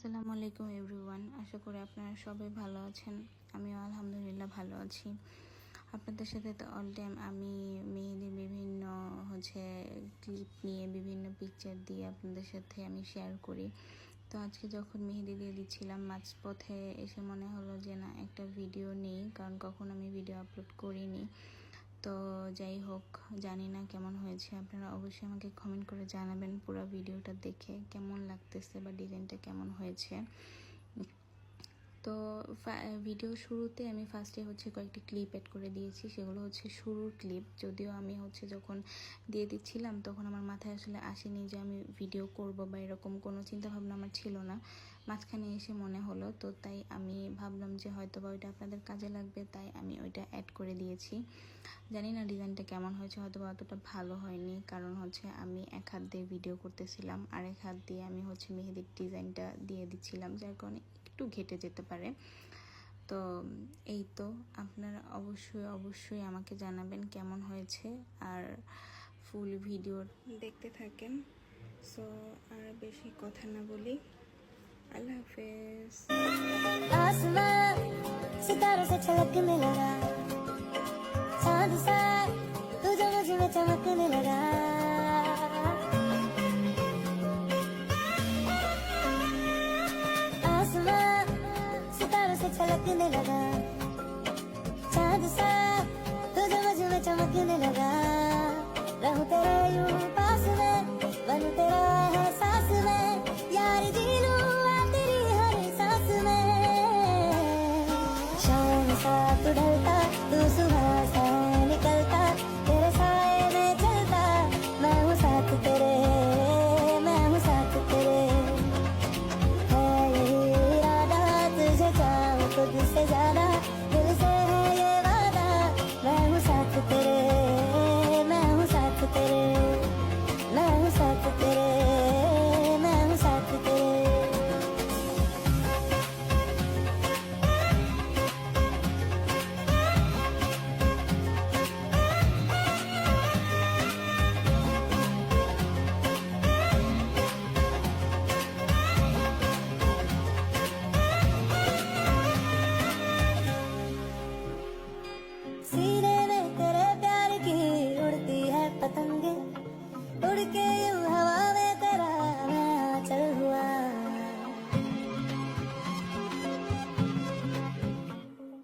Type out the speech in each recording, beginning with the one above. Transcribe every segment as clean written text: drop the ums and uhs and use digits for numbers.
আসসালামু আলাইকুম এভরিওয়ান। আশা করি আপনারা সবাই ভালো আছেন। আমিও আলহামদুলিল্লাহ ভালো আছি। আপনাদের সাথে তো অল টাইম আমি মেহেদির বিভিন্ন ক্লিপ নিয়ে বিভিন্ন পিকচার দিয়ে আপনাদের সাথে আমি শেয়ার করি। তো আজকে যখন মেহেদি দিয়ে দিচ্ছিলাম মাঝপথে এসে মনে হলো যে না, একটা ভিডিও নেই, কারণ কখন আমি ভিডিও আপলোড করিনি। তো যাই হোক, জানি না কেমন হয়েছে, আপনারা অবশ্যই আমাকে কমেন্ট করে জানাবেন পুরো ভিডিওটা দেখে কেমন লাগতেছে বা ডিজাইনটা কেমন হয়েছে। তো ভিডিও শুরুতে আমি ফার্স্টে কয়েকটি ক্লিপ অ্যাড করে দিয়েছি, সেগুলো শুরুর ক্লিপ। যদিও আমি যখন দিয়ে দিচ্ছিলাম তখন আমার মাথায় আসলে আসেনি যে আমি ভিডিও করব বা এরকম কোনো চিন্তাভাবনা আমার ছিল না। মাঝখানে এসে মনে হলো, তো তাই আমি ভাবলাম যে হয়তো বা ওইটা আপনাদের কাজে লাগবে, তাই আমি ওইটা অ্যাড করে দিয়েছি। জানি না ডিজাইনটা কেমন হয়েছে, হয়তো বা অতটা ভালো হয়নি, কারণ আমি এক হাত দিয়ে ভিডিও করতেছিলাম আর এক হাত দিয়ে আমি মেহেদির ডিজাইনটা দিয়ে দিচ্ছিলাম, যার কারণে একটু ঘেটে যেতে পারে। তো এই তো, আপনারা অবশ্যই আমাকে জানাবেন কেমন হয়েছে আর ফুল ভিডিও দেখতে থাকেন। সো আর বেশি কথা না বলি, আল্লাহ হাফেজ। आसमां सितारों से छलकने लगा, चांद सा तू जो मुझ में चमकने लगा। आसमां सितारों से छलकने लगा, चांद सा तू जो मुझ में चमकने लगा। रहूं तेरे यूं पास में, बनूं तेरा एहसास में, यार जी लूं तेरी हर सांस में। शाम सा तू ढलता, तू सुबह सा निकलता, तेरे साए में चलता, मैं हूँ साथ तेरे, मैं हूँ साथ तेरे। है यही इरादा, तुझे चाहूं खुद से ज्यादा, दिल से है ये वादा, मैं हूँ साथ तेरे, मैं हूँ साथ तेरे, मैं हूँ साथ तेरे, मैं हूँ साथ तेरे। सीने में तेरे प्यार की उड़ती है पतंगे, उड़ के यूं हवा में तेरा मैं आंचल हुआ।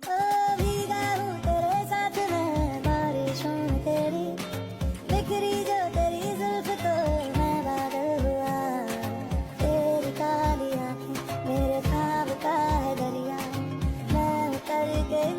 ओ भीगा हूँ तेरे साथ मैं बारिशों में तेरी, बिखरी जो तेरी जुल्फ तो मैं बादल हुआ। तेरी काली आंखें मेरे ख्वाब का है दरिया, मैं उतर गई